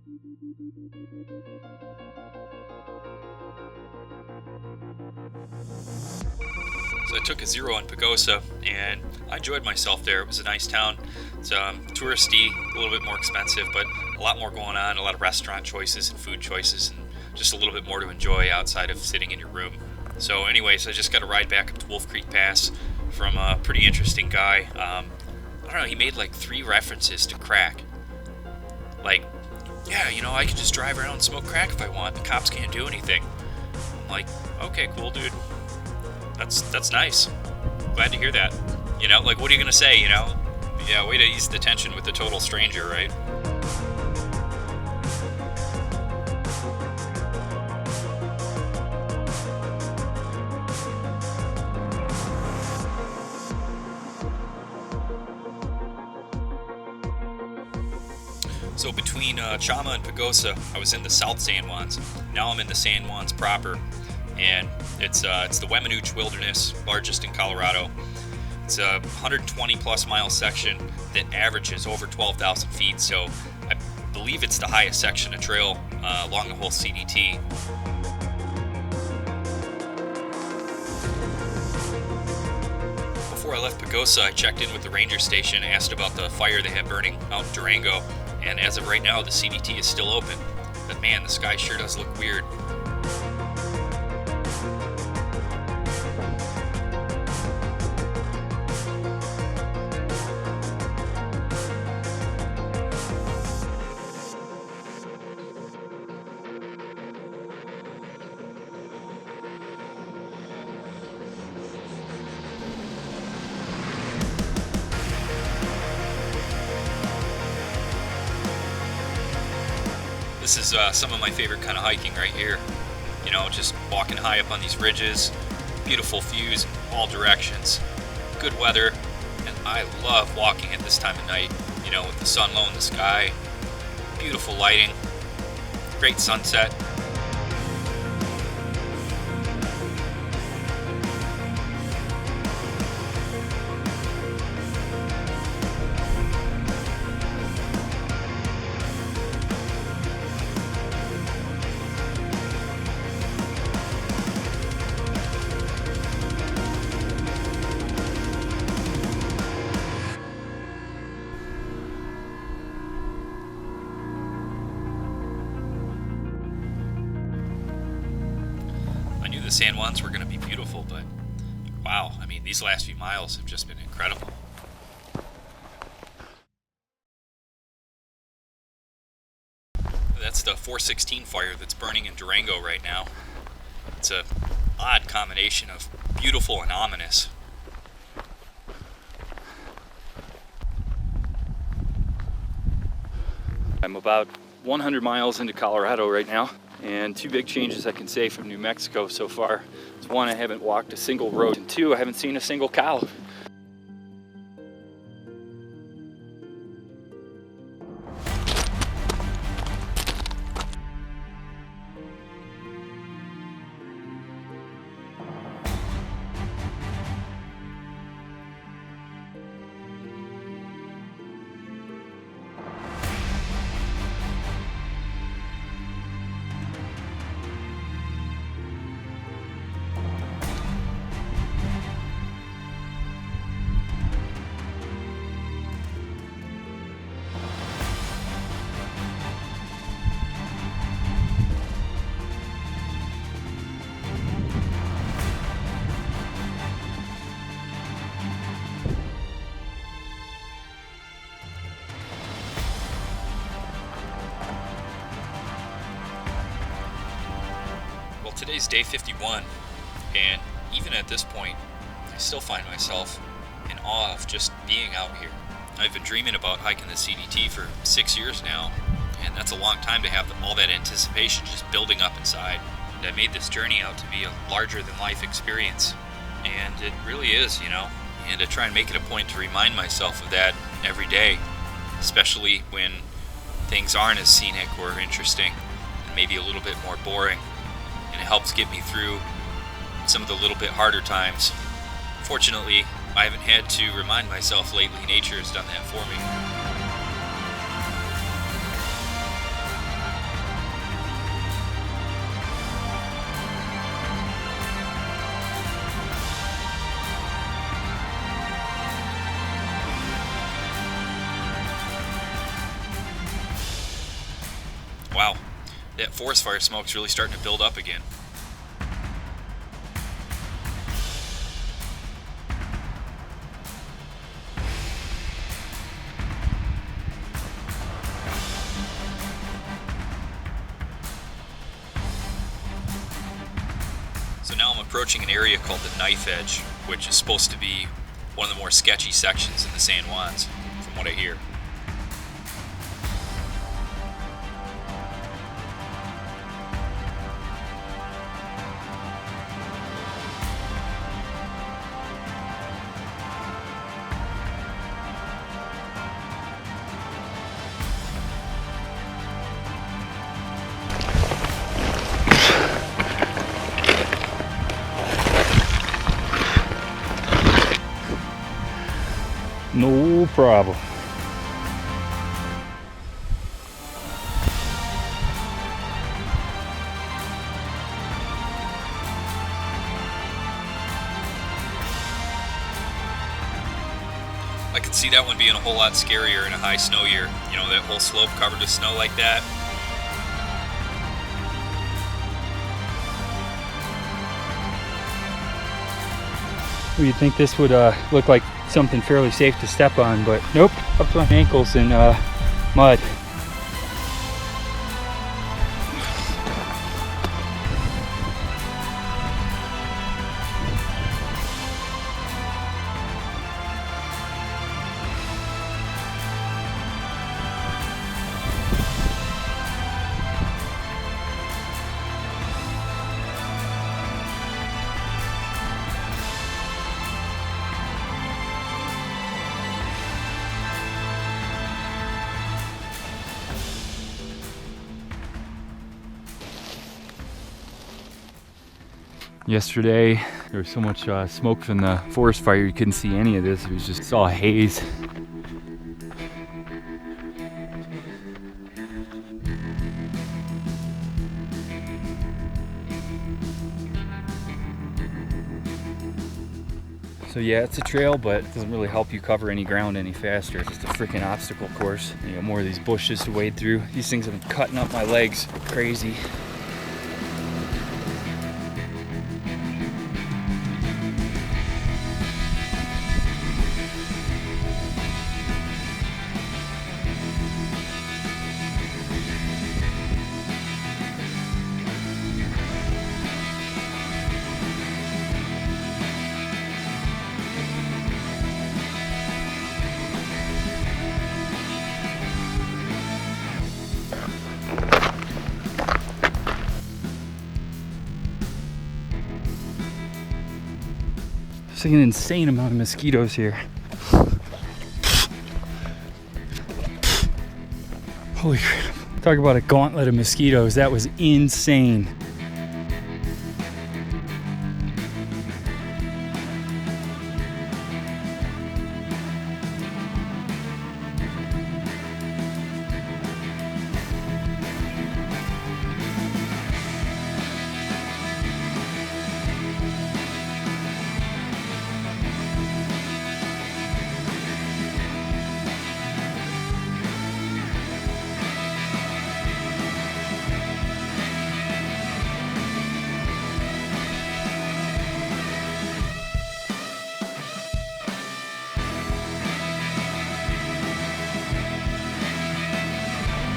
So I took a zero in Pagosa, and I enjoyed myself there. It was a nice town. It's touristy, a little bit more expensive, but a lot more going on, a lot of restaurant choices and food choices, and just a little bit more to enjoy outside of sitting in your room. So anyways, I just got a ride back up to Wolf Creek Pass from a pretty interesting guy. I don't know, he made like 3 references to crack. Like, yeah, you know, I can just drive around and smoke crack if I want. The cops can't do anything. I'm like, okay, cool, dude. That's nice. Glad to hear that. You know, like, what are you gonna say, you know? Yeah, way to ease the tension with a total stranger, right? So between Chama and Pagosa, I was in the South San Juans. Now I'm in the San Juans proper, and it's the Weminuche Wilderness, largest in Colorado. It's a 120 plus mile section that averages over 12,000 feet, so I believe it's the highest section of trail along the whole CDT. Before I left Pagosa, I checked in with the ranger station, asked about the fire they had burning out in Durango, and as of right now, the CDT is still open. But man, the sky sure does look weird. This is some of my favorite kind of hiking right here. You know, just walking high up on these ridges, beautiful views in all directions, good weather, and I love walking at this time of night, you know, with the sun low in the sky, beautiful lighting, great sunset. The San Juans were going to be beautiful, but wow, I mean, these last few miles have just been incredible. That's the 416 fire that's burning in Durango right now. It's a odd combination of beautiful and ominous. I'm about 100 miles into Colorado right now. And 2 big changes I can say from New Mexico so far is 1, I haven't walked a single road, and 2, I haven't seen a single cow. Today's day 51, and even at this point, I still find myself in awe of just being out here. I've been dreaming about hiking the CDT for 6 years now, and that's a long time to have all that anticipation just building up inside. And I made this journey out to be a larger-than-life experience, and it really is, you know, and I try and make it a point to remind myself of that every day, especially when things aren't as scenic or interesting, and maybe a little bit more boring. And it helps get me through some of the little bit harder times. Fortunately, I haven't had to remind myself lately. Nature has done that for me. Wow, that forest fire smoke's really starting to build up again. So now I'm approaching an area called the Knife Edge, which is supposed to be one of the more sketchy sections in the San Juans, from what I hear. No problem. I could see that one being a whole lot scarier in a high snow year. You know, that whole slope covered with snow like that. Well, you'd think this would look like something fairly safe to step on, but nope, up to my ankles in mud. Yesterday, there was so much smoke from the forest fire, you couldn't see any of this. It was just all haze. So yeah, it's a trail, but it doesn't really help you cover any ground any faster. It's just a freaking obstacle course. You got more of these bushes to wade through. These things have been cutting up my legs crazy. There's an insane amount of mosquitoes here. Holy crap. Talk about a gauntlet of mosquitoes. That was insane.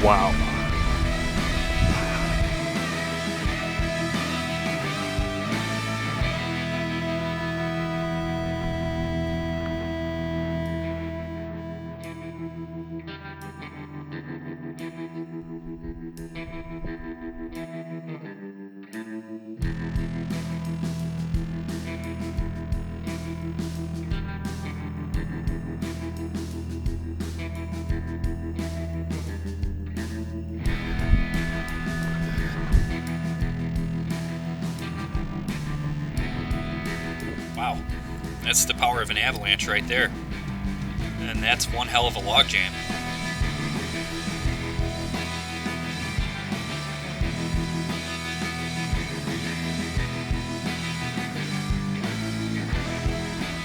Wow. Wow, that's the power of an avalanche right there. And that's one hell of a log jam.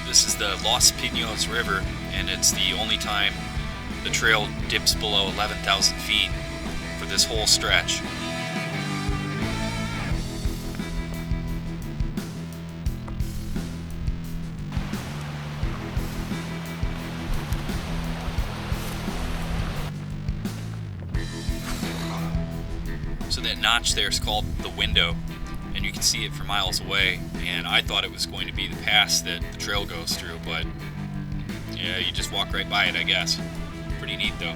This is the Los Pinos River, and it's the only time the trail dips below 11,000 feet for for this whole stretch. So that notch there is called the window, and you can see it for miles away, and I thought it was going to be the pass that the trail goes through, but yeah, you just walk right by it, I guess. Pretty neat though.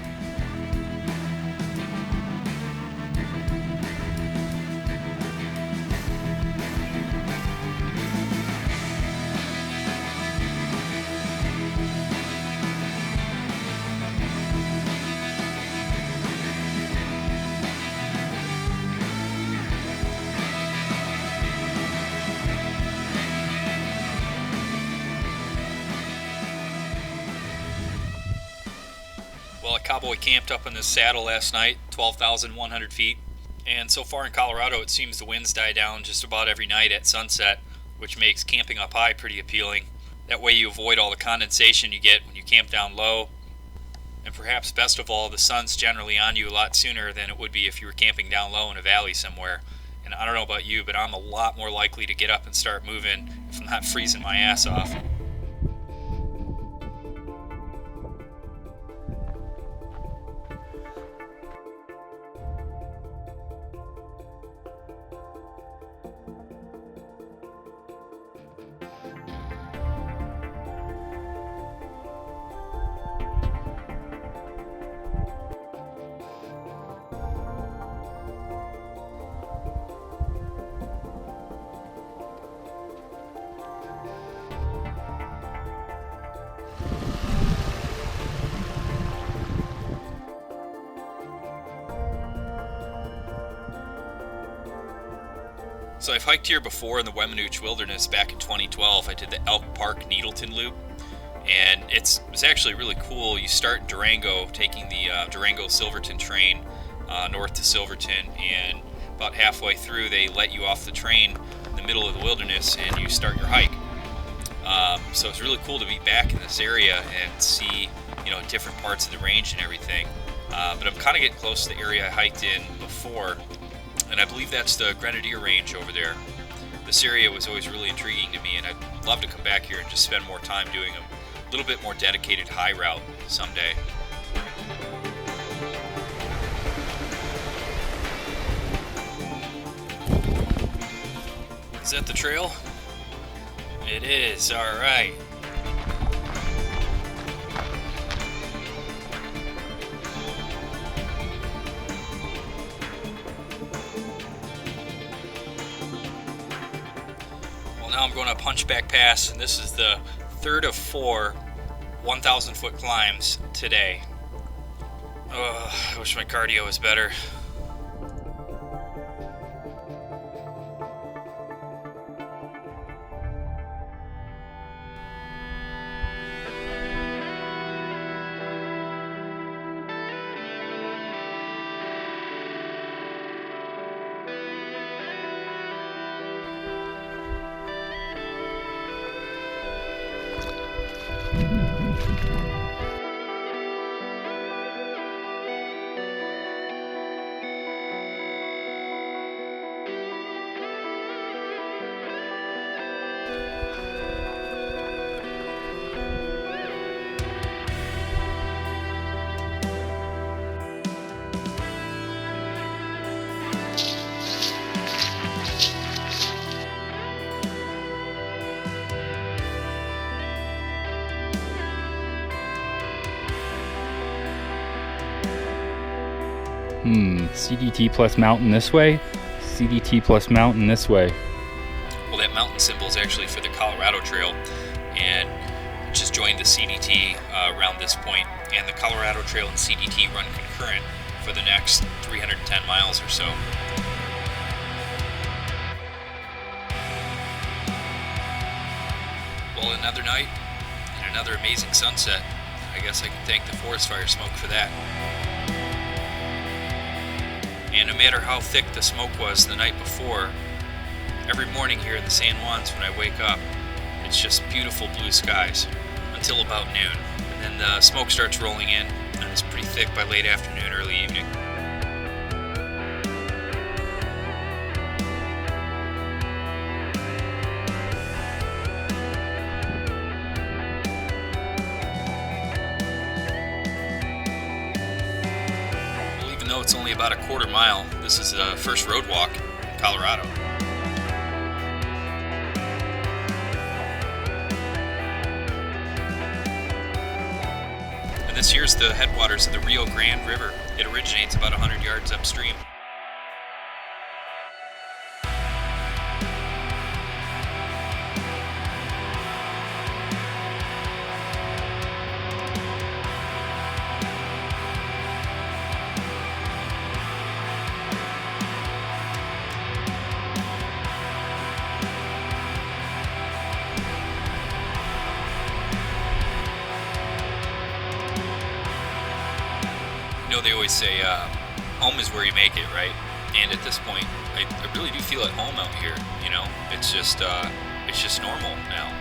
Well, a cowboy camped up in this saddle last night, 12,100 feet, and so far in Colorado it seems the winds die down just about every night at sunset, which makes camping up high pretty appealing. That way you avoid all the condensation you get when you camp down low, and perhaps best of all, the sun's generally on you a lot sooner than it would be if you were camping down low in a valley somewhere. And I don't know about you, but I'm a lot more likely to get up and start moving if I'm not freezing my ass off. So I've hiked here before in the Weminuche Wilderness back in 2012. I did the Elk Park Needleton Loop, and it's actually really cool. You start in Durango, taking the Durango Silverton train north to Silverton, and about halfway through they let you off the train in the middle of the wilderness and you start your hike. So it's really cool to be back in this area and see, you know, different parts of the range and everything. But I'm kind of getting close to the area I hiked in before, and I believe that's the Grenadier Range over there. This area was always really intriguing to me, and I'd love to come back here and just spend more time doing a little bit more dedicated high route someday. Is that the trail? It is, alright. Now I'm going up Hunchback Pass, and this is the third of 4 1,000 foot climbs today. I wish my cardio was better. CDT plus mountain this way, CDT plus mountain this way. Well, that mountain symbol is actually for the Colorado Trail, and just joined the CDT around this point, and the Colorado Trail and CDT run concurrent for the next 310 miles or so. Well, another night and another amazing sunset. I guess I can thank the forest fire smoke for that. And no matter how thick the smoke was the night before, every morning here in the San Juans when I wake up, it's just beautiful blue skies until about noon. And then the smoke starts rolling in, and it's pretty thick by late afternoon, early evening. though it's only about a quarter mile, this is the first road walk in Colorado. And this here's the headwaters of the Rio Grande River. It originates about 100 yards upstream. You know, they always say home is where you make it, right? And at this point, I really do feel at home out here. You know, it's just normal now.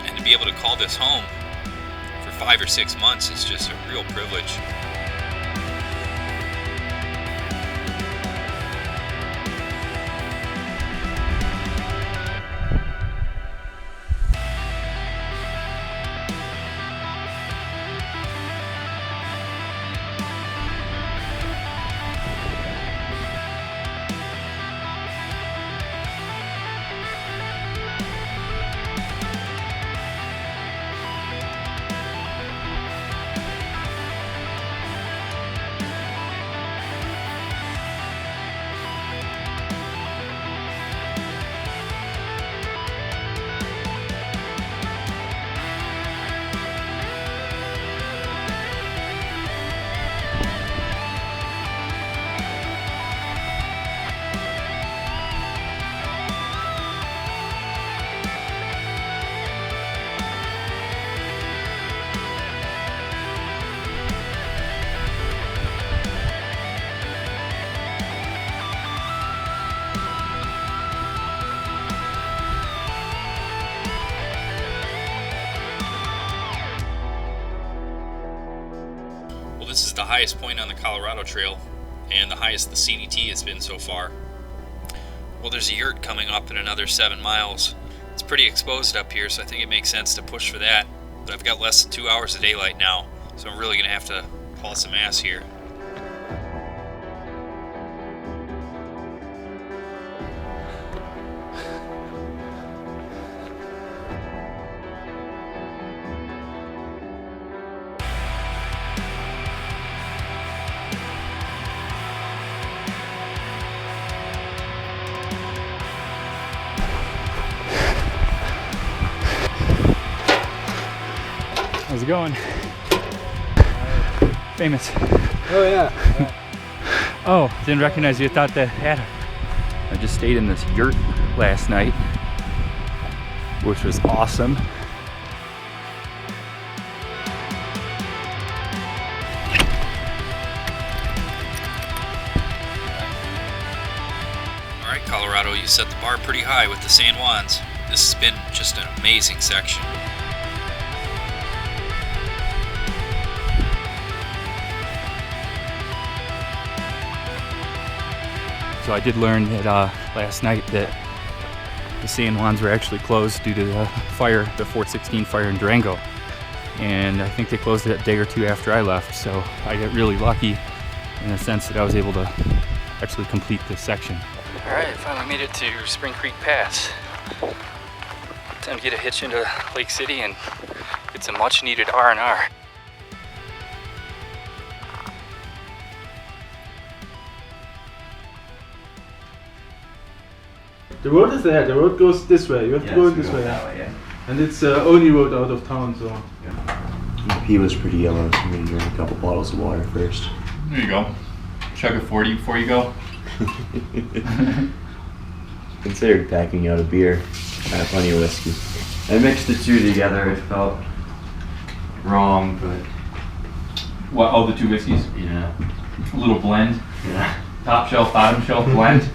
And to be able to call this home for 5 or 6 months is just a real privilege. This is the highest point on the Colorado Trail, and the highest the CDT has been so far. Well, there's a yurt coming up in another 7 miles. It's pretty exposed up here, so I think it makes sense to push for that. But I've got less than 2 hours of daylight now, so I'm really going to have to haul some ass here. How's it going? Famous. Oh yeah. Oh, didn't recognize you. Thought that had. I just stayed in this yurt last night, which was awesome. All right, Colorado, you set the bar pretty high with the San Juans. This has been just an amazing section. So I did learn that last night that the San Juans were actually closed due to the fire, the 416 fire in Durango. And I think they closed it a day or two after I left, so I got really lucky in the sense that I was able to actually complete this section. All right, finally made it to Spring Creek Pass. Time to get a hitch into Lake City and get some much needed R&R. The road is there. The road goes this way. You have to go this way. That way, yeah. And it's the only road out of town, so. He was pretty yellow, so I'm gonna drink a couple bottles of water first. There you go. Chug a 40 before you go. Considered packing out a beer. I had plenty of whiskey. I mixed the two together. It felt wrong, but What, all the two whiskeys? yeah. A little blend. Yeah. Top shelf, bottom shelf blend.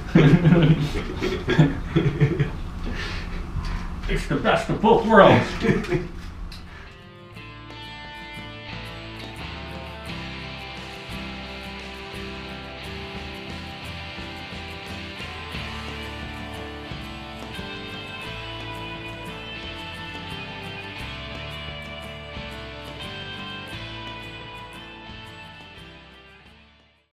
It's the best of both worlds.